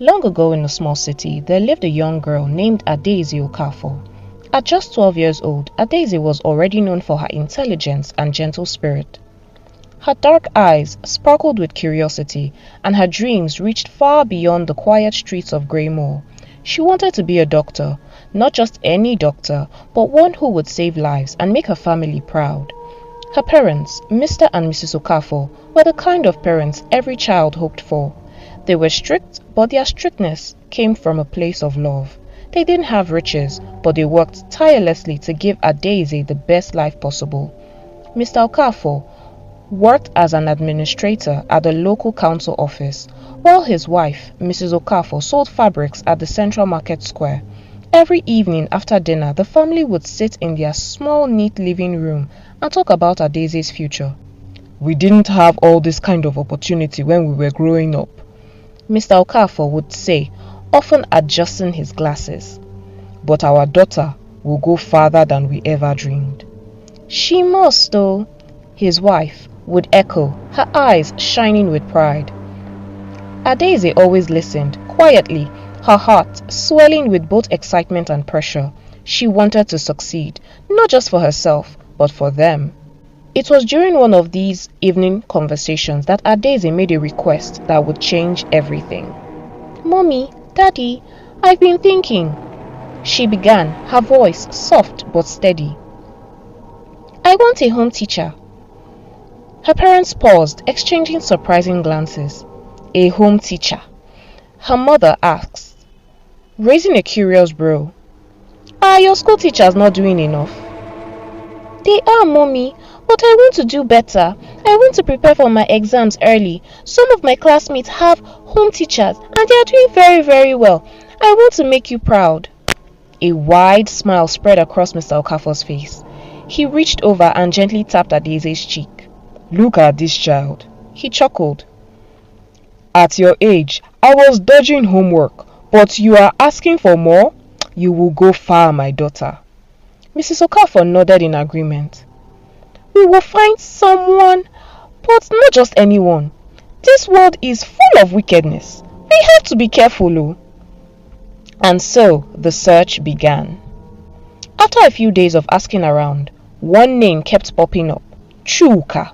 Long ago in a small city, there lived a young girl named Adaeze Okafor. At just 12 years old, Adaeze was already known for her intelligence and gentle spirit. Her dark eyes sparkled with curiosity, and her dreams reached far beyond the quiet streets of Greymoor. She wanted to be a doctor, not just any doctor, but one who would save lives and make her family proud. Her parents, Mr. and Mrs. Okafor, were the kind of parents every child hoped for. They were strict, but their strictness came from a place of love. They didn't have riches, but they worked tirelessly to give Adaeze the best life possible. Mr. Okafor worked as an administrator at the local council office, while his wife, Mrs. Okafor, sold fabrics at the central market square. Every evening after dinner, the family would sit in their small, neat living room and talk about Adaeze's future. "We didn't have all this kind of opportunity when we were growing up," Mr. Okafor would say, often adjusting his glasses. "But our daughter will go farther than we ever dreamed." "She must, though," his wife would echo, her eyes shining with pride. Adaeze always listened, quietly, her heart swelling with both excitement and pressure. She wanted to succeed, not just for herself, but for them. It was during one of these evening conversations that Adaeze made a request that would change everything. "Mommy, Daddy, I've been thinking," she began, her voice soft but steady. "I want a home teacher." Her parents paused, exchanging surprising glances. "A home teacher?" her mother asked, raising a curious brow. "Are your school teachers not doing enough?" "They are, Mommy, but I want to do better. I want to prepare for my exams early. Some of my classmates have home teachers and they are doing very, very well. I want to make you proud." A wide smile spread across Mr. Okafor's face. He reached over and gently tapped Adaeze's cheek. "Look at this child," he chuckled. "At your age, I was dodging homework, but you are asking for more? You will go far, my daughter." Mrs. Okafor nodded in agreement. "We will find someone, but not just anyone. This world is full of wickedness. We have to be careful, oh." And so the search began. After a few days of asking around, one name kept popping up: Chuka.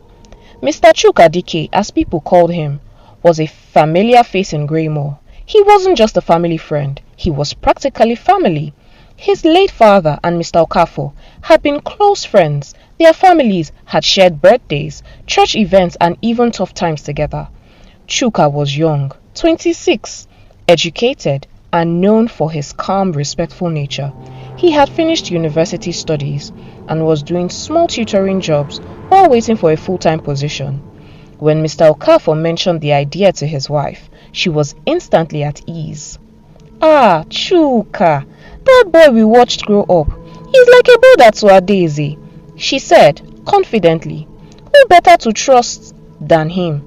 Mr. Chuka Dike, as people called him, was a familiar face in Greymoor. He wasn't just a family friend, he was practically family. His late father and Mr. Okafor had been close friends. Their families had shared birthdays, church events, and even tough times together. Chuka was young, 26, educated, and known for his calm, respectful nature. He had finished university studies and was doing small tutoring jobs while waiting for a full-time position. When Mr. Okafor mentioned the idea to his wife, she was instantly at ease. "Ah, Chuka, that boy we watched grow up. He's like a brother to Adaeze," she said confidently. "Who better to trust than him?"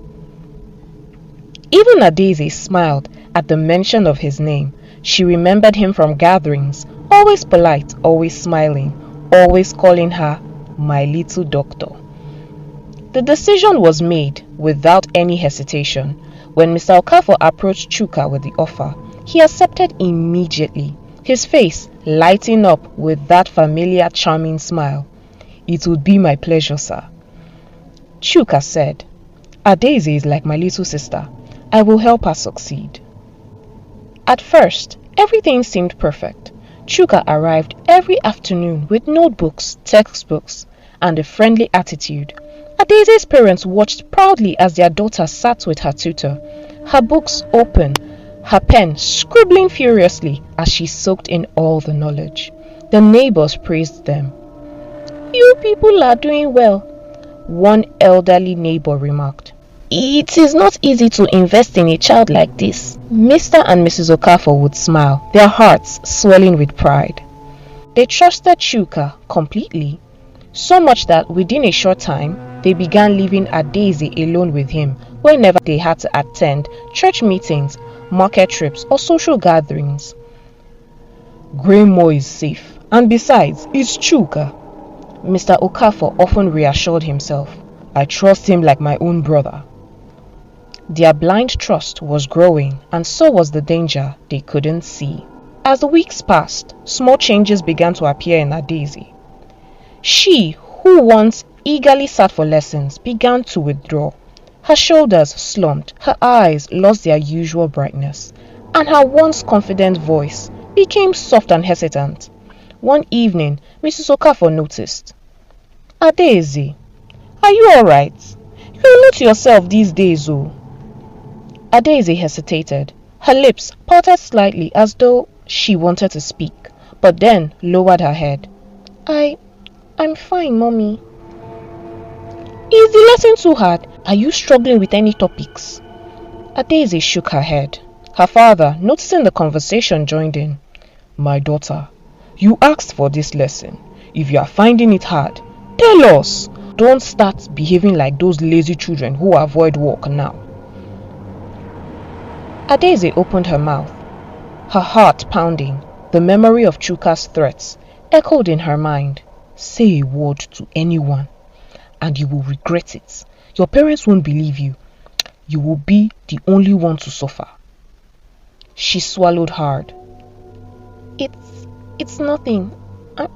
Even Adaeze smiled at the mention of his name. She remembered him from gatherings, always polite, always smiling, always calling her "my little doctor." The decision was made without any hesitation. When Mr. Okafor approached Chuka with the offer, he accepted immediately, his face lighting up with that familiar, charming smile. "It would be my pleasure, sir," Chuka said. "Adaeze is like my little sister. I will help her succeed." At first, everything seemed perfect. Chuka arrived every afternoon with notebooks, textbooks, and a friendly attitude. Adaeze's parents watched proudly as their daughter sat with her tutor, her books open, her pen scribbling furiously as she soaked in all the knowledge. The neighbors praised them. "You people are doing well," one elderly neighbor remarked. "It is not easy to invest in a child like this." Mr. and Mrs. Okafor would smile, their hearts swelling with pride. They trusted Chuka completely, so much that within a short time, they began leaving Adaeze alone with him whenever they had to attend church meetings, market trips, or social gatherings. "Greymoor is safe, and besides, it's Chuka," Mr. Okafor often reassured himself. "I trust him like my own brother." Their blind trust was growing, and so was the danger they couldn't see. As the weeks passed, small changes began to appear in Adaeze. She, who once eagerly sat for lessons, began to withdraw. Her shoulders slumped, her eyes lost their usual brightness, and her once confident voice became soft and hesitant. One evening, Mrs. Okafor noticed. "Adaeze, are you alright? You're not yourself these days, oh." Adaeze hesitated. Her lips parted slightly as though she wanted to speak, but then lowered her head. I'm fine, Mommy." "Is the lesson too hard? Are you struggling with any topics?" Adaeze shook her head. Her father, noticing the conversation, joined in. "My daughter, you asked for this lesson. If you are finding it hard, tell us. Don't start behaving like those lazy children who avoid work now." Adaeze opened her mouth, her heart pounding. The memory of Chuka's threats echoed in her mind. "Say a word to anyone, and you will regret it. Your parents won't believe you. You will be the only one to suffer." She swallowed hard. It's nothing.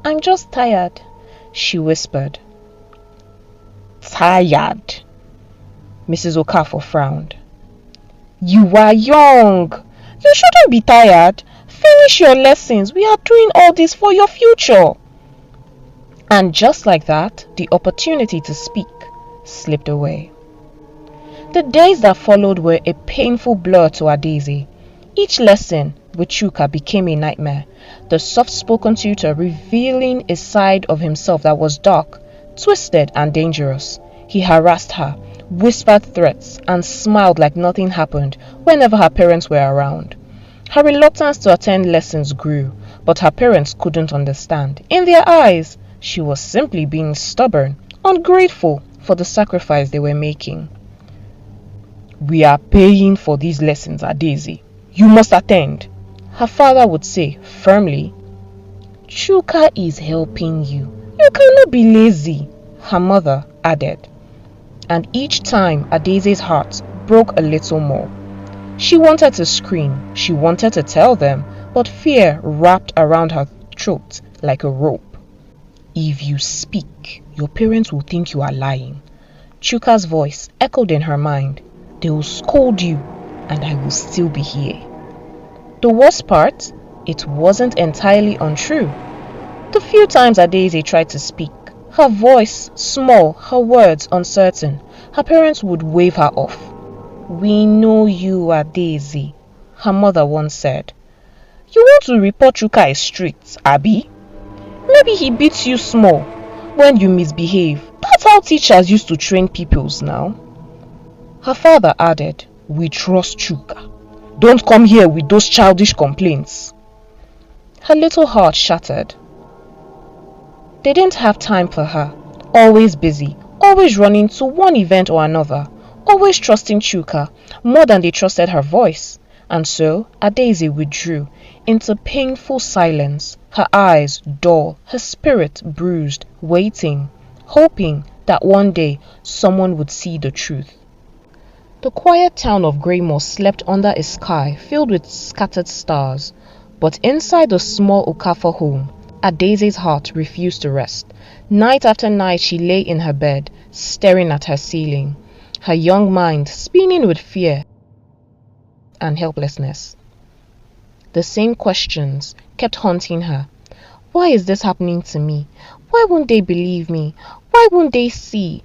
I'm just tired," she whispered. "Tired?" Mrs. Okafor frowned. "You are young. You shouldn't be tired. Finish your lessons. We are doing all this for your future." And just like that, the opportunity to speak slipped away. The days that followed were a painful blur to Adaeze. Each lesson with Chuka became a nightmare, the soft-spoken tutor revealing a side of himself that was dark, twisted, and dangerous. He harassed her, whispered threats, and smiled like nothing happened whenever her parents were around. Her reluctance to attend lessons grew, but her parents couldn't understand. In their eyes, she was simply being stubborn, ungrateful for the sacrifice they were making. "We are paying for these lessons, Adaeze. You must attend," her father would say firmly. "Chuka is helping you. You cannot be lazy," her mother added. And each time Adaeze's heart broke a little more. She wanted to scream, she wanted to tell them, but fear wrapped around her throat like a rope. "If you speak, your parents will think you are lying." Chuka's voice echoed in her mind. "They will scold you, and I will still be here." The worst part, it wasn't entirely untrue. The few times Adaeze tried to speak, her voice small, her words uncertain, her parents would wave her off. "We know you, Adaeze," her mother once said. "You want to report Chuka is strict, Abi? Maybe he beats you small when you misbehave. That's how teachers used to train pupils now." Her father added, "We trust Chuka. Don't come here with those childish complaints." Her little heart shattered. They didn't have time for her. Always busy, always running to one event or another, always trusting Chuka more than they trusted her voice. And so Adaeze withdrew into painful silence, her eyes dull, her spirit bruised, waiting, hoping that one day someone would see the truth. The quiet town of Greymoor slept under a sky filled with scattered stars, but inside the small Okafor home, Adaeze's heart refused to rest. Night after night she lay in her bed, staring at her ceiling, her young mind spinning with fear and helplessness. The same questions kept haunting her. Why is this happening to me? Why won't they believe me? Why won't they see?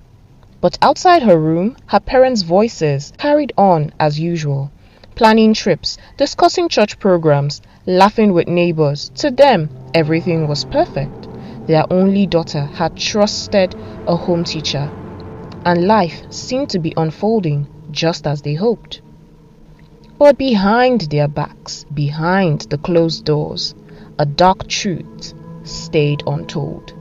But outside her room, her parents' voices carried on as usual, planning trips, discussing church programs, laughing with neighbors. To them, everything was perfect. Their only daughter had trusted a home teacher, and life seemed to be unfolding just as they hoped. But behind their backs, behind the closed doors, a dark truth stayed untold.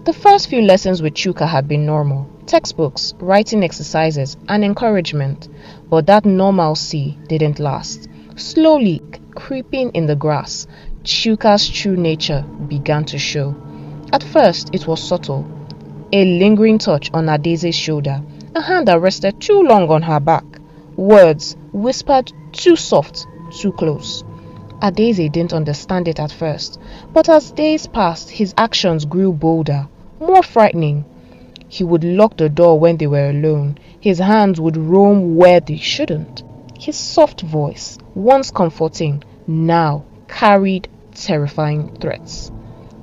The first few lessons with Chuka had been normal. Textbooks, writing exercises, and encouragement. But that normalcy didn't last. Slowly, creeping in the grass, Chuka's true nature began to show. At first, it was subtle. A lingering touch on Adaeze's shoulder, a hand that rested too long on her back, Words whispered too soft, too close. Adaeze didn't understand it at first, but as days passed, his actions grew bolder, more frightening. He would lock the door when they were alone. His hands would roam where they shouldn't. His soft voice, once comforting, now carried terrifying threats.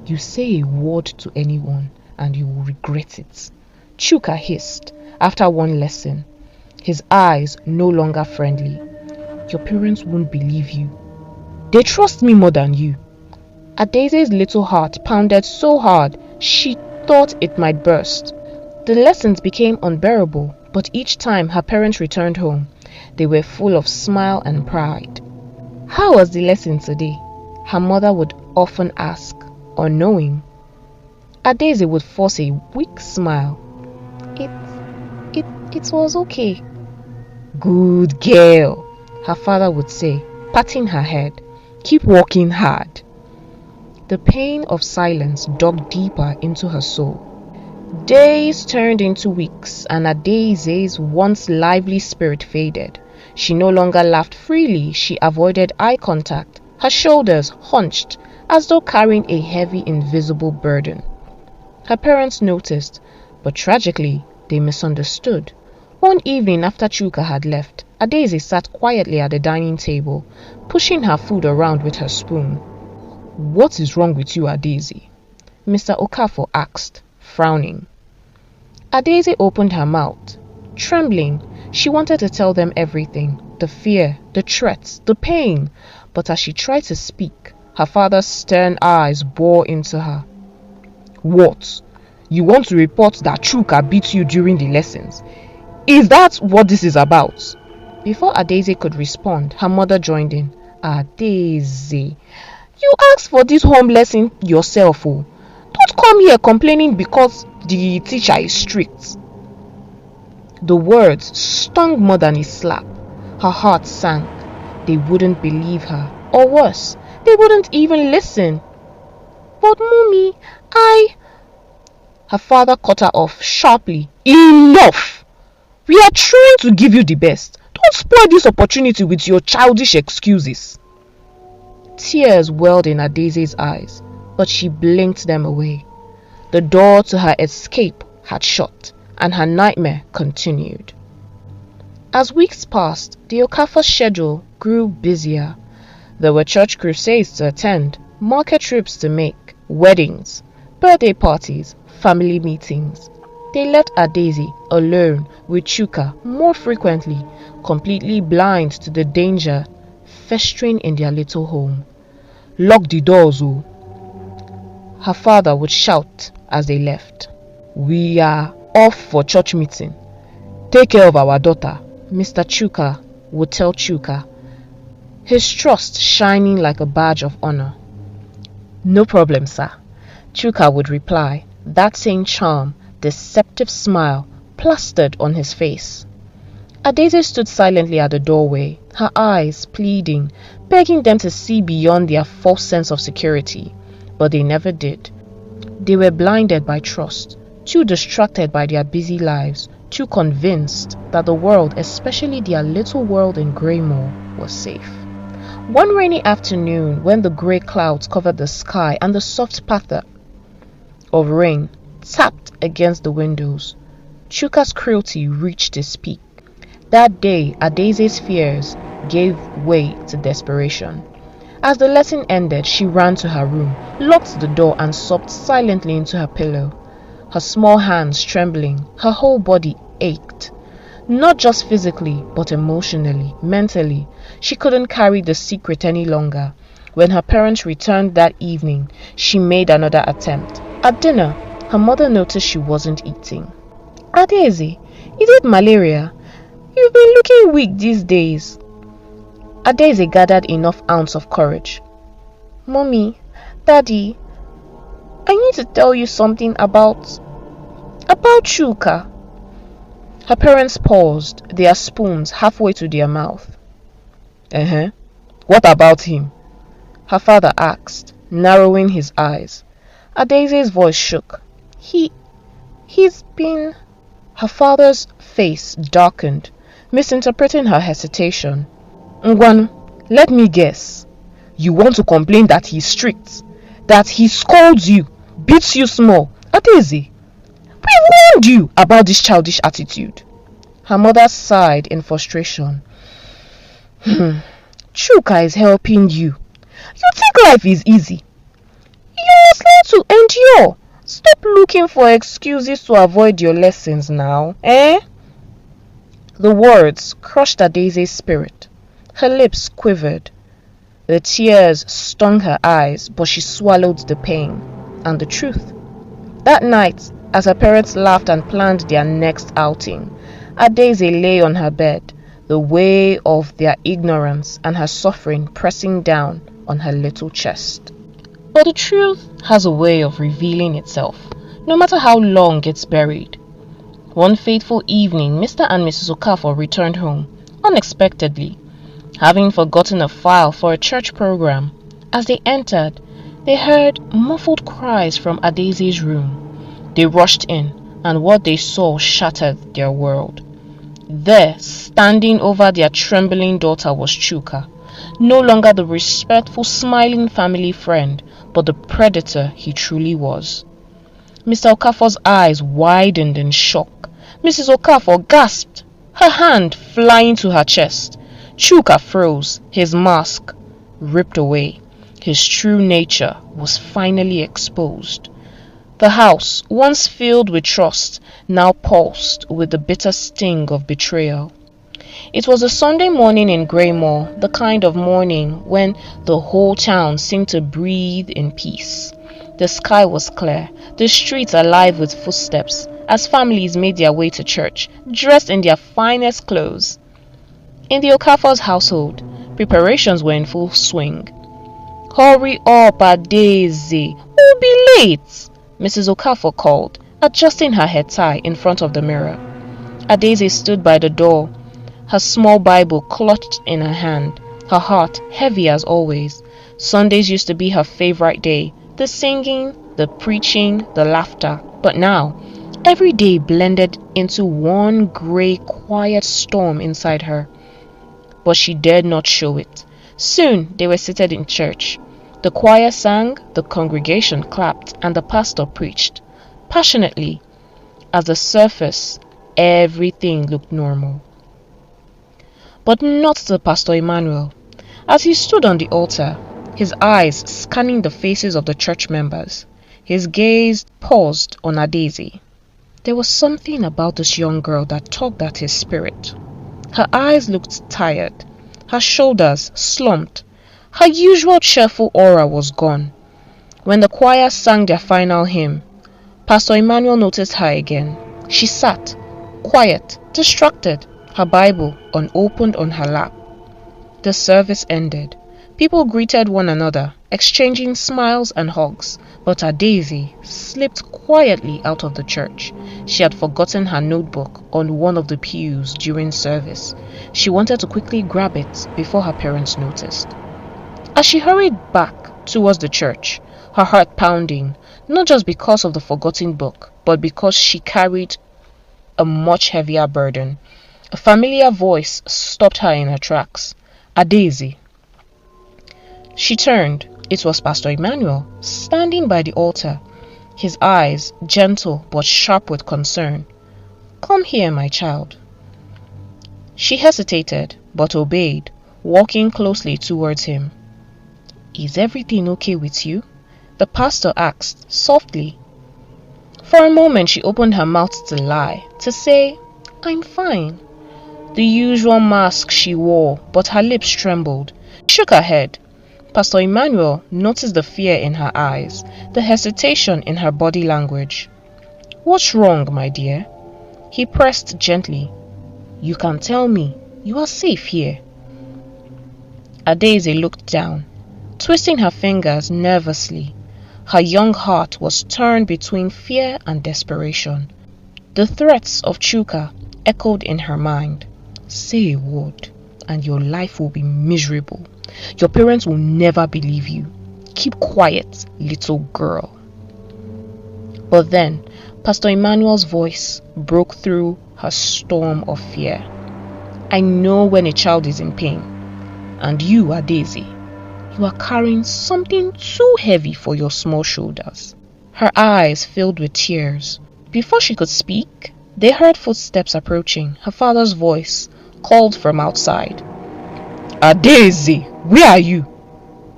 You say a word to anyone and you will regret it, Chuka hissed after one lesson, his eyes no longer friendly. Your parents won't believe you. They trust me more than you. Adaeze's little heart pounded so hard she thought it might burst. The lessons became unbearable, but each time her parents returned home, they were full of smile and pride. How was the lesson today? Her mother would often ask, unknowing. Adaeze would force a weak smile. It was okay. Good girl, her father would say, patting her head. Keep working hard. The pain of silence dug deeper into her soul. Days turned into weeks, and Adaeze's once lively spirit faded. She no longer laughed freely. She avoided eye contact, her shoulders hunched, as though carrying a heavy, invisible burden. Her parents noticed, but tragically, they misunderstood. One evening after Chuka had left, Adaeze sat quietly at the dining table, pushing her food around with her spoon. What is wrong with you, Adaeze? Mr. Okafor asked, frowning. Adaeze opened her mouth. Trembling, she wanted to tell them everything, the fear, the threats, the pain, but as she tried to speak, her father's stern eyes bore into her. What? You want to report that Chuka beat you during the lessons? Is that what this is about? Before Adaeze could respond, her mother joined in. Adaeze, you asked for this home lesson yourself. Oh. Don't come here complaining because the teacher is strict. The words stung more than a slap. Her heart sank. They wouldn't believe her. Or worse, they wouldn't even listen. But Mommy, Her father cut her off sharply. Enough! We are trying to give you the best. Don't spoil this opportunity with your childish excuses. Tears welled in Adaeze's eyes, but she blinked them away. The door to her escape had shut, and her nightmare continued. As weeks passed, the Okafor schedule grew busier. There were church crusades to attend, market trips to make, weddings, birthday parties, family meetings. They left Adaeze alone with Chuka more frequently, completely blind to the danger festering in their little home. Lock the doors, oh! Her father would shout as they left. We are off for church meeting. Take care of our daughter, Mr. Chuka would tell Chuka, his trust shining like a badge of honor. No problem, sir, Chuka would reply, that same charm, deceptive smile plastered on his face. Adaeze stood silently at the doorway, her eyes pleading, begging them to see beyond their false sense of security, but they never did. They were blinded by trust, too distracted by their busy lives, too convinced that the world, especially their little world in Greymoor, was safe. One rainy afternoon, when the grey clouds covered the sky and the soft patter of rain tapped against the windows, Chuka's cruelty reached its peak. That day, Adaeze's fears gave way to desperation. As the lesson ended, she ran to her room, locked the door and sobbed silently into her pillow. Her small hands trembling, her whole body ached. Not just physically, but emotionally, mentally. She couldn't carry the secret any longer. When her parents returned that evening, she made another attempt. At dinner, her mother noticed she wasn't eating. Adaeze, is it malaria? You've been looking weak these days. Adaeze gathered enough ounce of courage. Mommy, Daddy, I need to tell you something about Chuka. Her parents paused, their spoons halfway to their mouth. What about him? Her father asked, narrowing his eyes. Adaeze's voice shook. He's been... Her father's face darkened. misinterpreting her hesitation. Ngwan, let me guess. You want to complain that he's strict, that he scolds you, beats you small. Adaeze, we warned you about this childish attitude. Her mother sighed in frustration. Chuka is helping you. You think life is easy. You must learn to endure. Stop looking for excuses to avoid your lessons now, eh? The words crushed Adaeze's spirit. Her lips quivered. The tears stung her eyes, but she swallowed the pain and the truth. That night, as her parents laughed and planned their next outing, Adaeze lay on her bed, the weight of their ignorance and her suffering pressing down on her little chest. But the truth has a way of revealing itself, no matter how long it's buried. One fateful evening, Mr. and Mrs. Okafor returned home, unexpectedly, having forgotten a file for a church program. As they entered, they heard muffled cries from Adaeze's room. They rushed in, and what they saw shattered their world. There, standing over their trembling daughter, was Chuka, no longer the respectful, smiling family friend, but the predator he truly was. Mr. Okafor's eyes widened in shock. Mrs. Okafor gasped, her hand flying to her chest. Chuka froze, his mask ripped away. His true nature was finally exposed. The house, once filled with trust, now pulsed with the bitter sting of betrayal. It was a Sunday morning in Greymoor, the kind of morning when the whole town seemed to breathe in peace. The sky was clear, the streets alive with footsteps, as families made their way to church, dressed in their finest clothes. In the Okafor's household, preparations were in full swing. "Hurry up, Adaeze, we'll be late," Mrs. Okafor called, adjusting her head tie in front of the mirror. Adaeze stood by the door, her small Bible clutched in her hand, her heart heavy as always. Sundays used to be her favorite day, the singing, the preaching, the laughter. But now, every day blended into one grey, quiet storm inside her. But she dared not show it. Soon they were seated in church. The choir sang, the congregation clapped, and the pastor preached, passionately. At the surface, everything looked normal. But not to Pastor Emmanuel. As he stood on the altar, his eyes scanning the faces of the church members, his gaze paused on Adaeze. There was something about this young girl that tugged at his spirit. Her eyes looked tired, her shoulders slumped. Her usual cheerful aura was gone. When the choir sang their final hymn, Pastor Emmanuel noticed her again. She sat, quiet, distracted, her Bible unopened on her lap. The service ended. People greeted one another, exchanging smiles and hugs, but Adaeze slipped quietly out of the church. She had forgotten her notebook on one of the pews during service. She wanted to quickly grab it before her parents noticed. As she hurried back towards the church, her heart pounding, not just because of the forgotten book, but because she carried a much heavier burden, a familiar voice stopped her in her tracks. "Adaeze." She turned. It was Pastor Emmanuel, standing by the altar, his eyes gentle but sharp with concern. "Come here, my child." She hesitated, but obeyed, walking closely towards him. "Is everything okay with you?" the pastor asked, softly. For a moment she opened her mouth to lie, to say, "I'm fine." The usual mask she wore, but her lips trembled. She shook her head. Pastor Emmanuel noticed the fear in her eyes, the hesitation in her body language. "What's wrong, my dear?" He pressed gently. "You can tell me. You are safe here." Adaeze looked down, twisting her fingers nervously. Her young heart was torn between fear and desperation. The threats of Chuka echoed in her mind. "Say a word, and your life will be miserable. Your parents will never believe you. Keep quiet, little girl." But then, Pastor Emmanuel's voice broke through her storm of fear. I know when a child is in pain. And you, Adaeze, you are carrying something too heavy for your small shoulders." Her eyes filled with tears. Before she could speak, they heard footsteps approaching. Her father's voice called from outside. "Adaeze, where are you?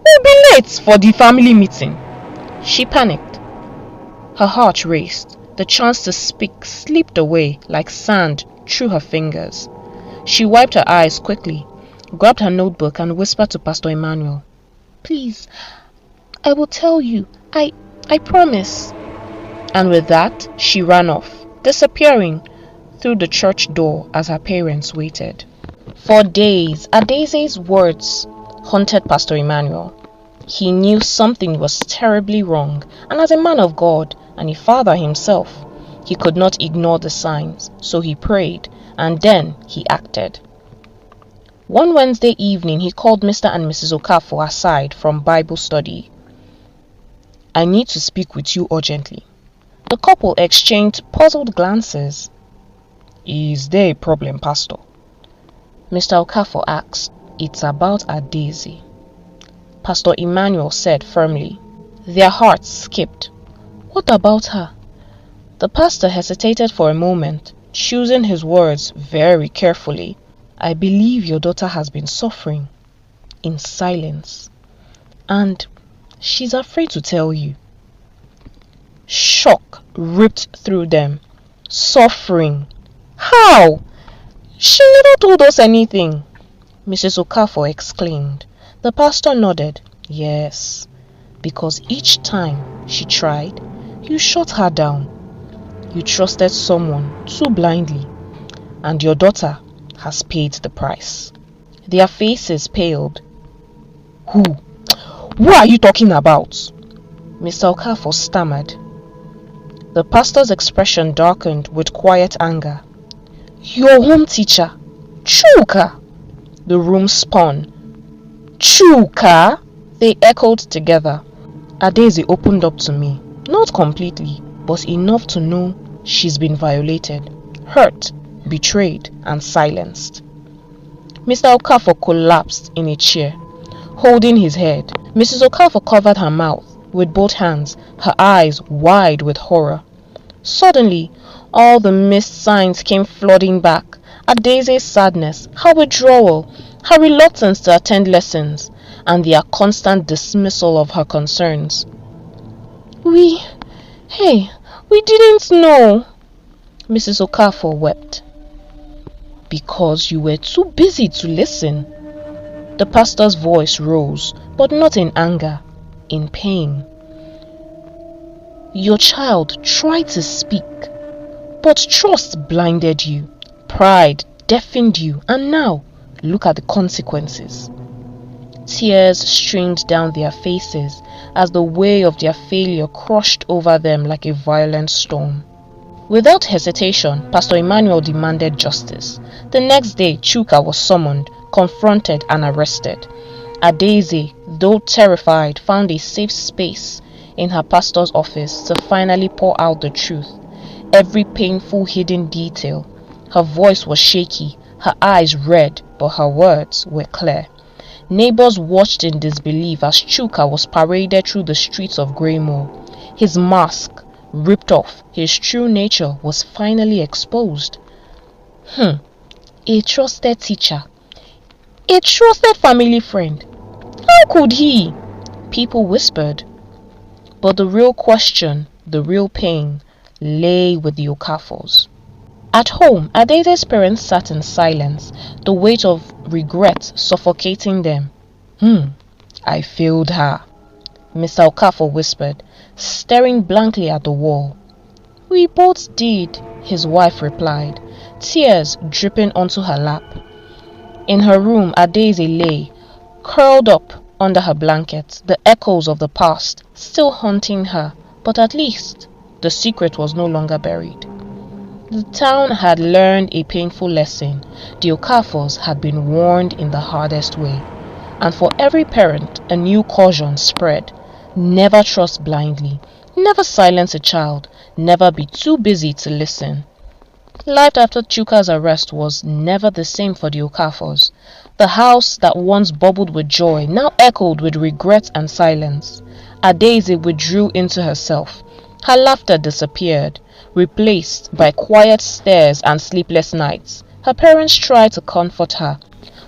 We'll be late for the family meeting." She panicked. Her heart raced. The chance to speak slipped away like sand through her fingers. She wiped her eyes quickly, grabbed her notebook and whispered to Pastor Emmanuel, "Please, I will tell you. I promise." And with that, she ran off, disappearing through the church door as her parents waited. For days, Adaeze's words haunted Pastor Emmanuel. He knew something was terribly wrong, and as a man of God and a father himself, he could not ignore the signs, so he prayed, and then he acted. One Wednesday evening, he called Mr. and Mrs. Okafor aside from Bible study. "I need to speak with you urgently." The couple exchanged puzzled glances. "Is there a problem, Pastor?" Mr. Okafor asked. "It's about Adaeze," Pastor Emmanuel said firmly. Their hearts skipped. "What about her?" The pastor hesitated for a moment, choosing his words very carefully. "I believe your daughter has been suffering in silence, and she's afraid to tell you." Shock ripped through them. "Suffering? How? She never told us anything," Mrs. Okafor exclaimed. The pastor nodded. "Yes, because each time she tried, you shut her down. You trusted someone too blindly, and your daughter has paid the price." Their faces paled. Who are you talking about?" Mr. Okafor stammered. The pastor's expression darkened with quiet anger. "Your home teacher, Chuka." The room spun. "Chuka?" They echoed together. "Adaeze opened up to me, not completely, but enough to know she's been violated, hurt, betrayed, and silenced." Mr. Okafor collapsed in a chair, holding his head. Mrs. Okafor covered her mouth with both hands, her eyes wide with horror. Suddenly, all the missed signs came flooding back. Adaeze's sadness, her withdrawal, her reluctance to attend lessons, and their constant dismissal of her concerns. We didn't know," Mrs. Okafor wept. "Because you were too busy to listen." The pastor's voice rose, but not in anger, in pain. "Your child tried to speak, but trust blinded you, pride deafened you, and now look at the consequences." Tears streamed down their faces as the wave of their failure crushed over them like a violent storm. Without hesitation, Pastor Emmanuel demanded justice. The next day, Chuka was summoned, confronted, and arrested. Adaeze, though terrified, found a safe space in her pastor's office to finally pour out the truth, every painful hidden detail. Her voice was shaky, her eyes red, but her words were clear. Neighbors watched in disbelief as Chuka was paraded through the streets of Greymoor. His mask ripped off, his true nature was finally exposed. A trusted teacher, a trusted family friend. How could he? People whispered. But the real question, the real pain, lay with the Okafors. At home, Adaeze's parents sat in silence, the weight of regret suffocating them. I failed her," Mr. Okafor whispered, staring blankly at the wall. "We both did," his wife replied, tears dripping onto her lap. In her room, Adaeze lay, curled up under her blanket, the echoes of the past still haunting her, but at least the secret was no longer buried. The town had learned a painful lesson. The Okafors had been warned in the hardest way. And for every parent, a new caution spread. Never trust blindly. Never silence a child. Never be too busy to listen. Life after Chuka's arrest was never the same for the Okafors. The house that once bubbled with joy now echoed with regret and silence. Adaeze withdrew into herself. Her laughter disappeared, replaced by quiet stares and sleepless nights. Her parents tried to comfort her,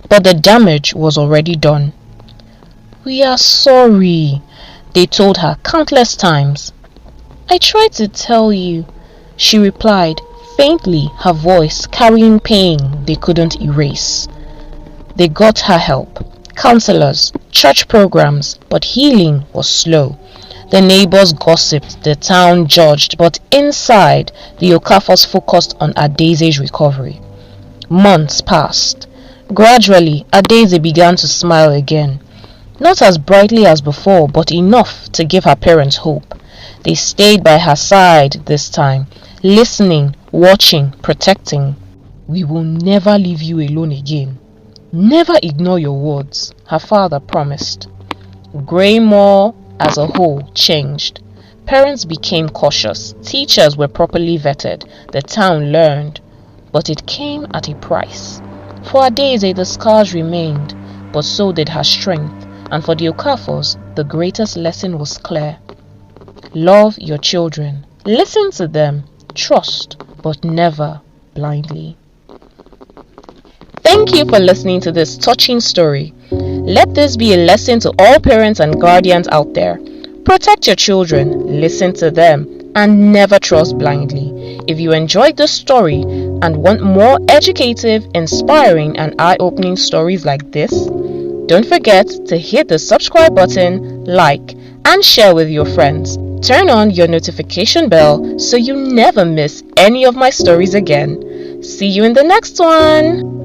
but the damage was already done. "We are sorry," they told her countless times. "I tried to tell you," she replied, faintly, her voice carrying pain they couldn't erase. They got her help, counselors, church programs, but healing was slow. The neighbors gossiped, the town judged, but inside, the Okafors focused on Adaeze's recovery. Months passed. Gradually, Adaeze began to smile again. Not as brightly as before, but enough to give her parents hope. They stayed by her side this time, listening, watching, protecting. "We will never leave you alone again. Never ignore your words," her father promised. Greymoor as a whole changed. Parents became cautious, teachers were properly vetted, the town learned. But it came at a price. For Adaeze, the scars remained, but so did her strength, and for the Okafors, the greatest lesson was clear. Love your children, listen to them, trust, but never blindly. Thank you for listening to this touching story. Let this be a lesson to all parents and guardians out there. Protect your children, listen to them, and never trust blindly. If you enjoyed this story and want more educative, inspiring, and eye-opening stories like this, don't forget to hit the subscribe button, like, and share with your friends. Turn on your notification bell so you never miss any of my stories again. See you in the next one.